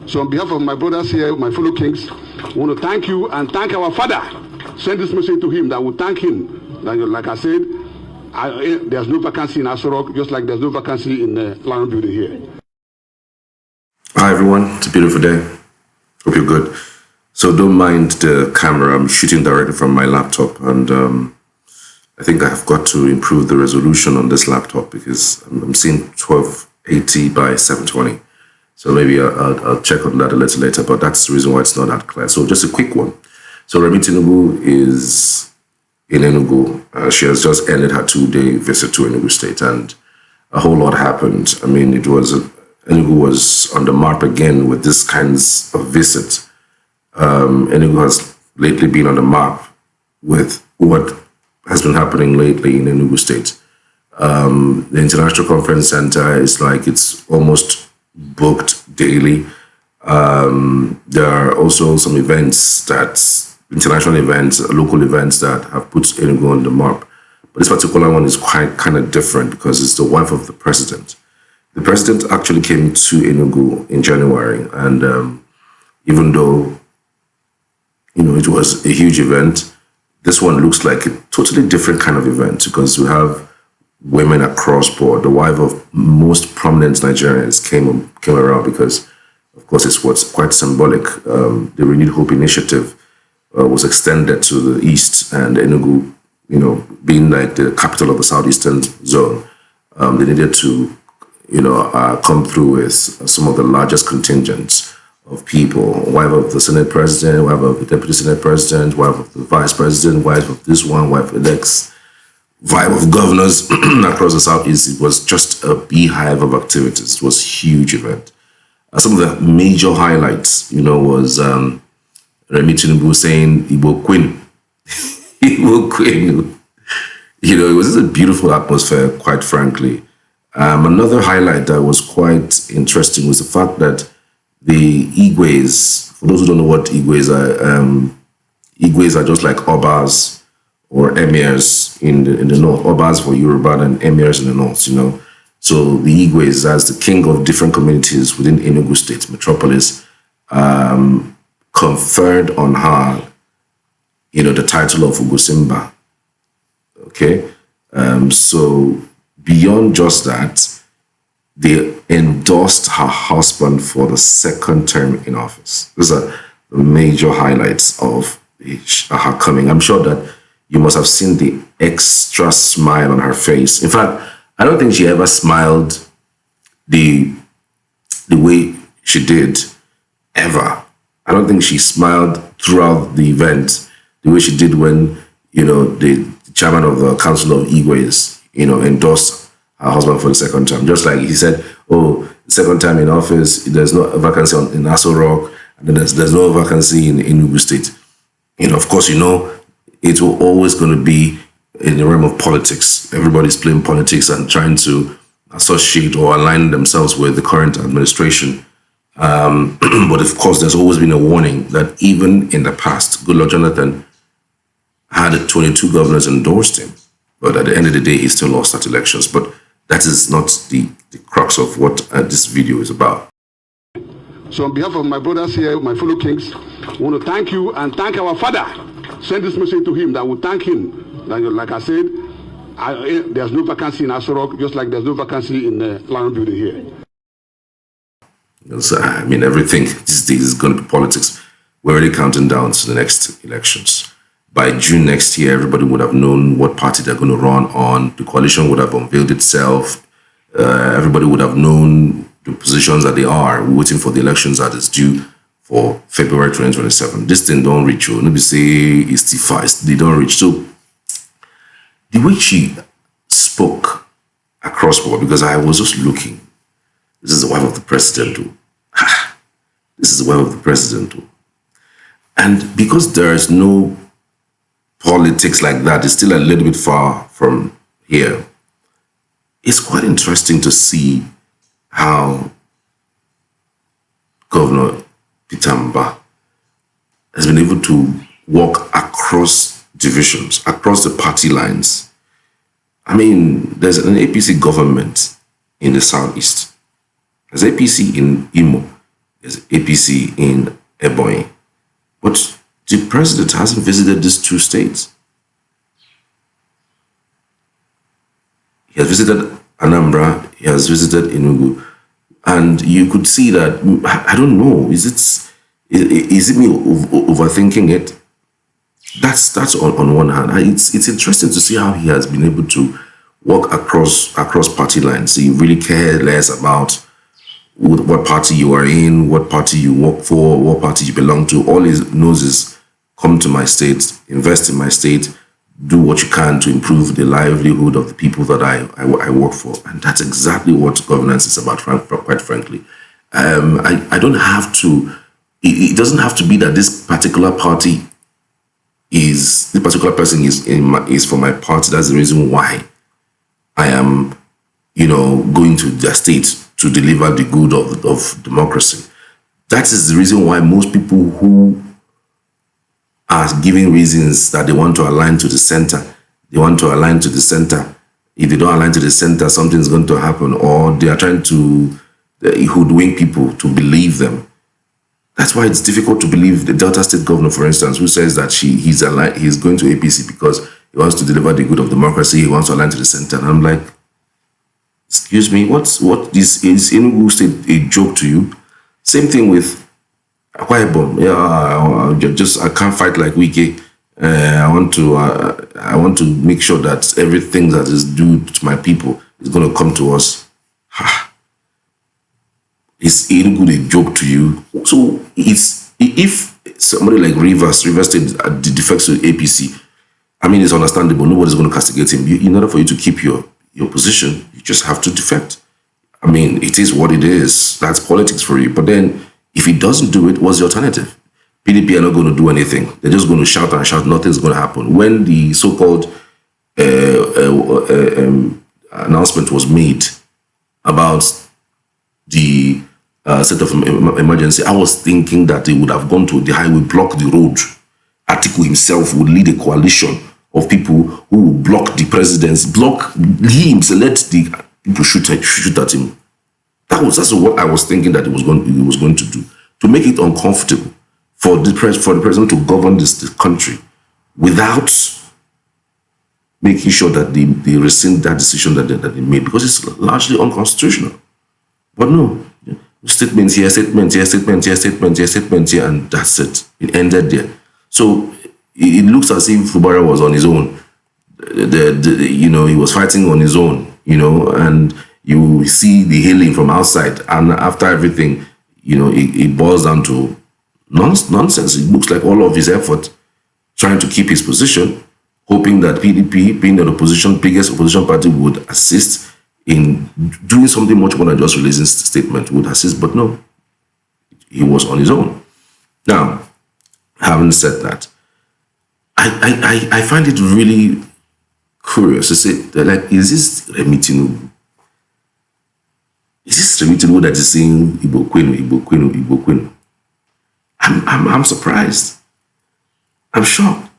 So on behalf of my brothers here, my fellow kings, I want to thank you and thank our father. Send this message to him that we thank him. That, like I said, there's no vacancy in Aso Rock, just like there's no vacancy in the Lion Building here. Hi everyone, it's a beautiful day. Hope you're good. So don't mind the camera, I'm shooting directly from my laptop, and I think I've got to improve the resolution on this laptop because I'm seeing 1280 by 720. So maybe I'll check on that a little later, but that's the reason why it's not that clear. So just a quick one. So Oluremi Tinubu is in Enugu. She has just ended her 2-day visit to Enugu State, and a whole lot happened. I mean, Enugu was on the map again with this kinds of visit. Enugu has lately been on the map with what has been happening lately in Enugu State. The International Conference Center is like it's almost booked daily. There are also some events international events, local events that have put Enugu on the map. But this particular one is quite kind of different because it's the wife of the president. The president actually came to Enugu in January, and even though it was a huge event, this one looks like a totally different kind of event because we have women across board. The wife of most prominent Nigerians came around because, of course, it's what's quite symbolic. The Renewed Hope Initiative was extended to the east, and Enugu, being like the capital of the southeastern zone, they needed to, come through with some of the largest contingents of people. Wife of the Senate President, wife of the Deputy Senate President, wife of the Vice President, wife of this one, wife of the next, vibe of governors across the southeast. It was just a beehive of activities. It was a huge event. Some of the major highlights, was Oluremi Tinubu saying Igbo Queen. Igbo Queen. It was just a beautiful atmosphere, quite frankly. Another highlight that was quite interesting was the fact that the Igwes, for those who don't know what Igwes are just like Obas or emirs in the north, Obas for Yoruba and emirs in the north, So the Igwes, as the king of different communities within Enugu State metropolis, conferred on her, the title of Ugosimba. Okay, so beyond just that, they endorsed her husband for the second term in office. Those are the major highlights of her coming. I'm sure that you must have seen the extra smile on her face. In fact, I don't think she ever smiled the way she did, ever. I don't think she smiled throughout the event the way she did when, the chairman of the Council of Igwes, endorsed her husband for the second term. Just like he said, second time in office, there's no vacancy in Aso Rock, and then there's no vacancy in Enugu State. Of course, it will always going to be in the realm of politics. Everybody's playing politics and trying to associate or align themselves with the current administration. But of course, there's always been a warning that even in the past, Goodluck Jonathan had 22 governors endorsed him. But at the end of the day, he still lost that elections. But that is not the crux of what this video is about. So on behalf of my brothers here, my fellow kings, I want to thank you and thank our father. Send this message to him that we thank him. That, like I said, there's no vacancy in Aso Rock, just like there's no vacancy in the Lion Building here. So, everything these days is going to be politics. We're already counting down to the next elections. By June next year, everybody would have known what party they're going to run on. The coalition would have unveiled itself. Everybody would have known the positions that they are. We're waiting for the elections that is due for February 2027. This thing don't reach you. Let me say it's the fast. They don't reach. So the way she spoke across board, because I was just looking. This is the wife of the president. This is the wife of the president. And because there is no politics like that, it's still a little bit far from here. It's quite interesting to see how Governor Peter Mbah has been able to walk across divisions, across the party lines. There's an APC government in the southeast. There's APC in Imo. there's APC in Ebonyi. But the president hasn't visited these two states. He has visited Anambra, he has visited Enugu, and you could see that, I don't know, is it me overthinking it? That's on one hand. It's interesting to see how he has been able to walk across party lines. So you really care less about what party you are in, what party you work for, what party you belong to. All he knows is come to my state, invest in my state, do what you can to improve the livelihood of the people that I work for. And that's exactly what governance is about, quite frankly. I don't have to, it doesn't have to be that this particular party this particular person is for my party. That's the reason why I am, going to their state to deliver the good of democracy. That is the reason why most people who are giving reasons that they want to align to the center, If they don't align to the center, something's going to happen, or they are trying to hoodwink people to believe them. That's why it's difficult to believe the Delta State governor, for instance, who says that he's going to APC because he wants to deliver the good of democracy, he wants to align to the center. And I'm like, excuse me, what is Enugu State a joke to you? Same thing with Akwa Ibom. Yeah, I can't fight like Wike. I want to make sure that everything that is due to my people is going to come to us. Is Enugu a joke to you? So if somebody like Rivers State defects to APC, I mean, it's understandable. Nobody's going to castigate him. In order for you to keep your position, you just have to defect. I mean, it is what it is. That's politics for you. But then, if he doesn't do it, what's the alternative? PDP are not going to do anything. They're just going to shout and shout. Nothing's going to happen. When the so-called announcement was made about the state of emergency, I was thinking that they would have gone to the highway, block the road. Atiku himself would lead a coalition of people who would block the presidents, block him, so let the people shoot at him. That's what I was thinking that he was going to do, to make it uncomfortable for the president to govern this country without making sure that they rescind that decision that they made, because it's largely unconstitutional. But no, statements here, statement here, statement here, statement here, statement here, and that's it. It ended there. So it looks as if Fubara was on his own. He was fighting on his own, and you see the hailing from outside, and after everything, it boils down to nonsense. It looks like all of his effort trying to keep his position, hoping that PDP, being the biggest opposition party, would assist in doing something much more than just releasing statement, would assist, but no, he was on his own. Now, having said that, I find it really curious to say that, like, is this Remi Tinubu? Is this Remi Tinubu that is saying Igbo Kwenu? I'm surprised. I'm shocked.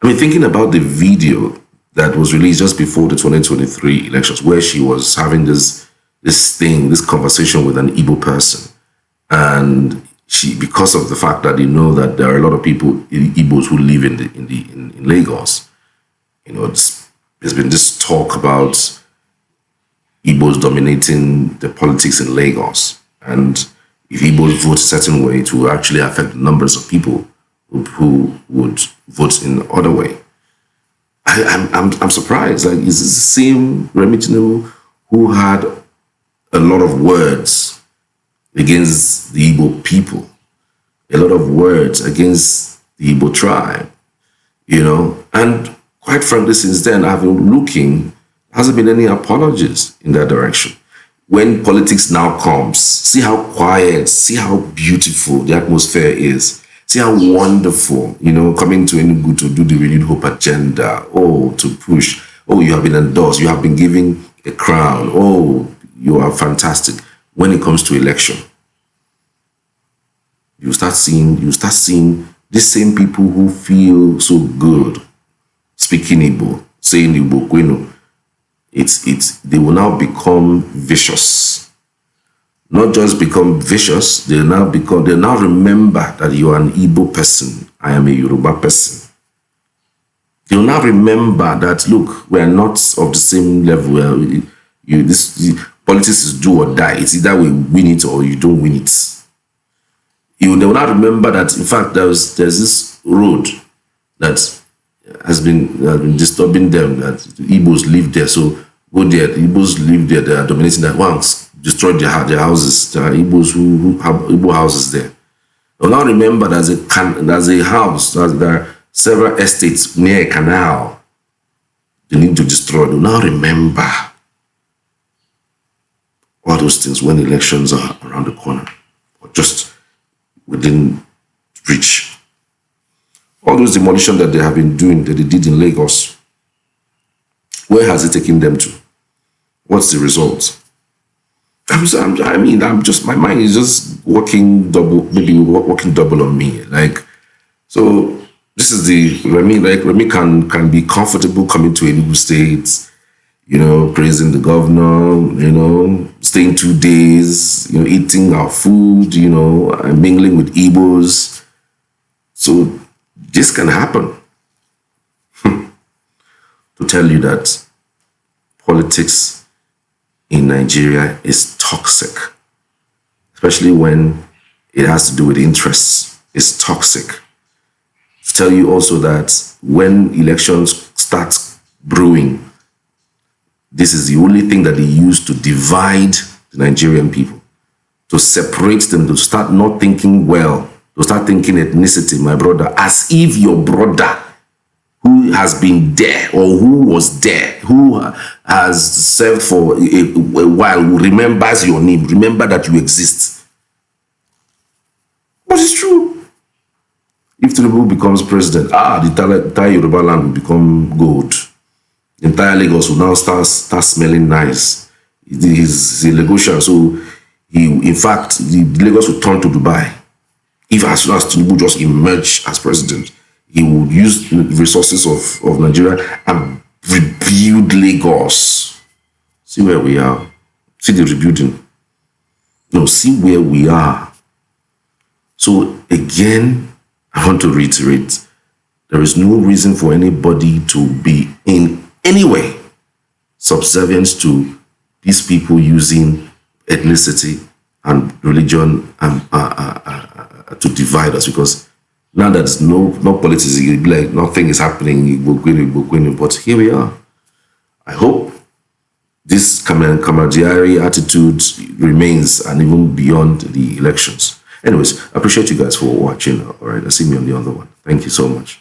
I mean, thinking about the video that was released just before the 2023 elections, where she was having this conversation with an Igbo person, and because of the fact that that there are a lot of people, Igbos, who live in Lagos, there's been this talk about Igbos dominating the politics in Lagos, and if Igbos vote a certain way, it will actually affect the numbers of people who would vote in other way. I'm surprised. Like, is this the same Remi Tinubu who had a lot of words against the Igbo people, a lot of words against the Igbo tribe, and quite frankly, since then, I've been looking, there hasn't been any apologies in that direction. When politics now comes, see how quiet, see how beautiful the atmosphere is. See how wonderful, coming to Enugu to do the renewed hope agenda. Oh, to push. Oh, you have been endorsed. You have been given a crown. Oh, you are fantastic. When it comes to election, you start seeing these same people who feel so good speaking Igbo, saying Igbo Kwenu. They will now become vicious not just become vicious, they now remember that you are an Igbo person, I am a Yoruba person. They'll now remember that, look, we are not of the same level. Politics is do or die. It's either we win it or you don't win it. They will now remember that, in fact, there's this road that has been disturbing them, that the Igbos live there. So go there. The Igbos live there. They are dominating that. Once destroyed their houses. There are Igbos who have Igbo houses there. They'll now remember there's a house. There are several estates near a canal. They need to destroy. They'll now remember all those things when elections are around the corner or just within reach. All those demolition that they have been doing, that they did in Lagos, where has it taken them to? What's the result? My mind is just working double, maybe working double on me. So this is Remi can be comfortable coming to Enugu State, praising the governor, staying 2 days, eating our food, and mingling with Igbos. So this can happen. To tell you that politics in Nigeria is toxic, especially when it has to do with interests. It's toxic. To tell you also that when elections start brewing, this is the only thing that they use to divide the Nigerian people, to separate them, to start not thinking well, to start thinking ethnicity, my brother, as if your brother who has been there or who was there, who has served for a while, who remembers your name, remember that you exist. But it's true. If Tinubu becomes president, the entire Yoruba land will become gold. The entire Lagos will now start smelling nice. He's a Lagosian, so in fact, the Lagos will turn to Dubai. If as soon as Tinubu just emerged as president, he would use the resources of Nigeria and rebuild Lagos. See where we are. See the rebuilding. No, see where we are. So again, I want to reiterate, there is no reason for anybody to be in any way subservient to these people using ethnicity and religion to divide us, because now that no politics, it'll be like nothing is happening, but here we are. I hope this camaraderie attitude remains and even beyond the elections. Anyways, I appreciate you guys for watching. All right, I'll see you on the other one. Thank you so much.